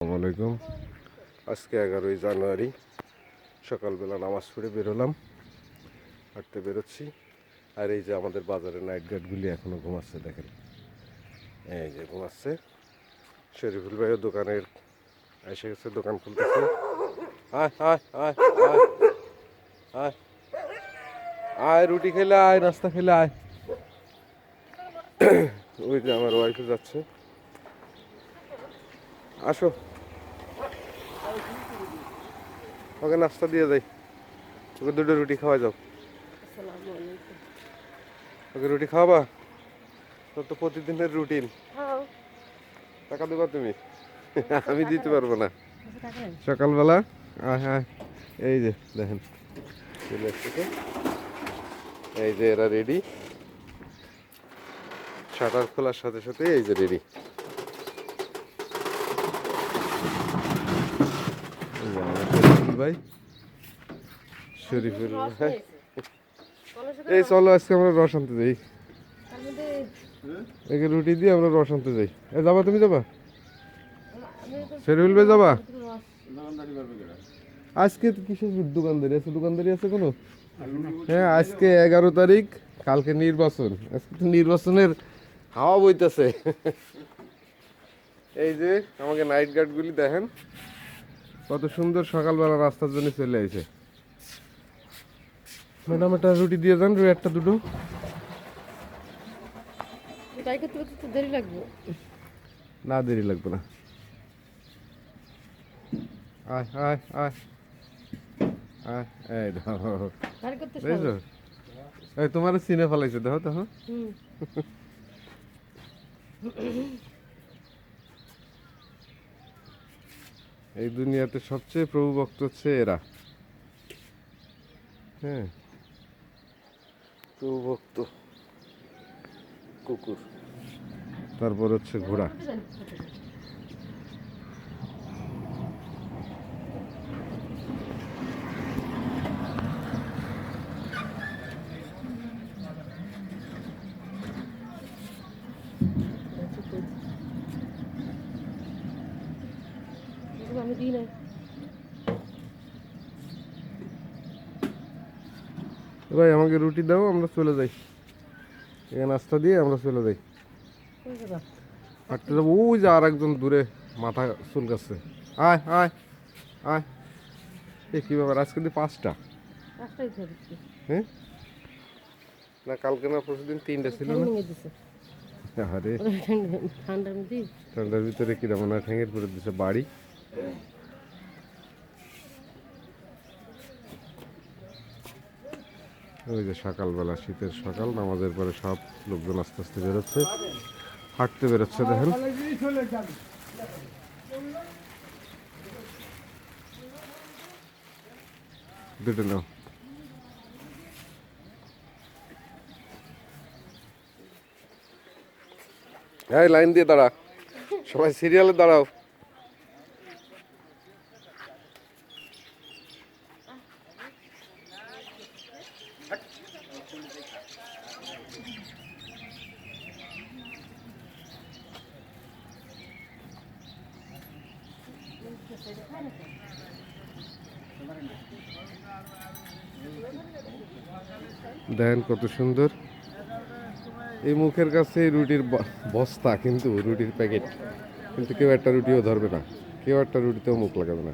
আসসালামু আলাইকুম। আজকে 11ই জানুয়ারি সকালবেলা নামাজ পড়ে বেরোলাম, হাঁটতে বেরোচ্ছি। আর এই যে আমাদের বাজারের নাইট গার্ডগুলি এখনো ঘুমাচ্ছে, দেখেন এই যে ঘুমাচ্ছে। শরীফুল ভাইও দোকানের এসে গেছে, দোকান খুলতেছে। আয় আয় আয় আয় আয় আয়, রুটি খেলে আয়, নাস্তা খেলে আয়। ওই যে আমার ওয়াইফে যাচ্ছে, আসো ওকে নাস্তা দিয়ে যাই, ওকে দুটো রুটি খাওয়া যাও। ওকে রুটি খাওয়াবা? তোর তো প্রতিদিনের রুটিন। টাকা দেবা তুমি? আমি দিতে পারবো না। সকালবেলা আয় হ্যাঁ, এই যে দেখেন চলে এসছে তো। এই যে এরা রেডি, শাটার খোলার সাথে সাথে এই যে রেডি। ভাই শরীফুল ভাই, এই চলো আজকে আমরা রস আনতে যাই। একে রুটি দিয়ে আমরা রস আনতে যাই। এ যাবা, তুমি যাবা? শরীফুল ভাই যাবা? আজকে কিসের দোকানদারি আছে? দোকানদারি আছে কোনো? হ্যাঁ, আজকে 11 তারিখ, কালকে নির্বাচন। আজকে তো নির্বাচনের হাওয়া বইতেছে। এই যে আমাকে নাইট গার্ডগুলি দেখেন কত সুন্দর সকালবেলা রাস্তার জন্য চলে আসে। ম্যাডাম একটা রুটি দিয়ে যান, একটা দুটো। দেরি লাগবে না, দেরি লাগবে না। আয় আয় আয় আয়, এই দেখো বুঝছো, এই তোমার সিনে ফেলাইছে, দেখো দেখো। এই দুনিয়াতে সবচেয়ে প্রভুভক্ত হচ্ছে এরা। হ্যাঁ, প্রভুভক্ত কুকুর, তারপর হচ্ছে ঘোড়া। আমি দিই না। ভাই আমাকে রুটি দাও, আমরা চলে যাই। এখানে নাস্তা দিয়ে আমরা চলে যাই। হাঁটতে যাবো, ওই যে আর একজন দূরে মাথা চুলকাচ্ছে। আয় আয় আয়, এ কি ব্যাপার, আজকে দিয়ে 5টা? হ্যাঁ না, কালকে না প্রতিদিন 3টা ছিল না? আরে ঠান্ডার ভিতরে কিরকম না ঠ্যাঙের পরে দিছে বাড়ি। ওই যে সকালবেলা, শীতের সকাল, নামাজের পরে সব লোকজন আস্তে আস্তে বেরোচ্ছে, হাঁটতে বেরোচ্ছে। দেখেন দুটো নাও। হ্যাঁ, লাইন দিয়ে দাঁড়া, সবাই সিরিয়ালে দাঁড়াও। দেখেন কত সুন্দর, এই মুখের কাছে রুটির বস্তা, কিন্তু রুটির প্যাকেট, কিন্তু কেউ একটা রুটিও ধরবে না, কেউ একটা রুটিতেও মুখ লাগাবে না।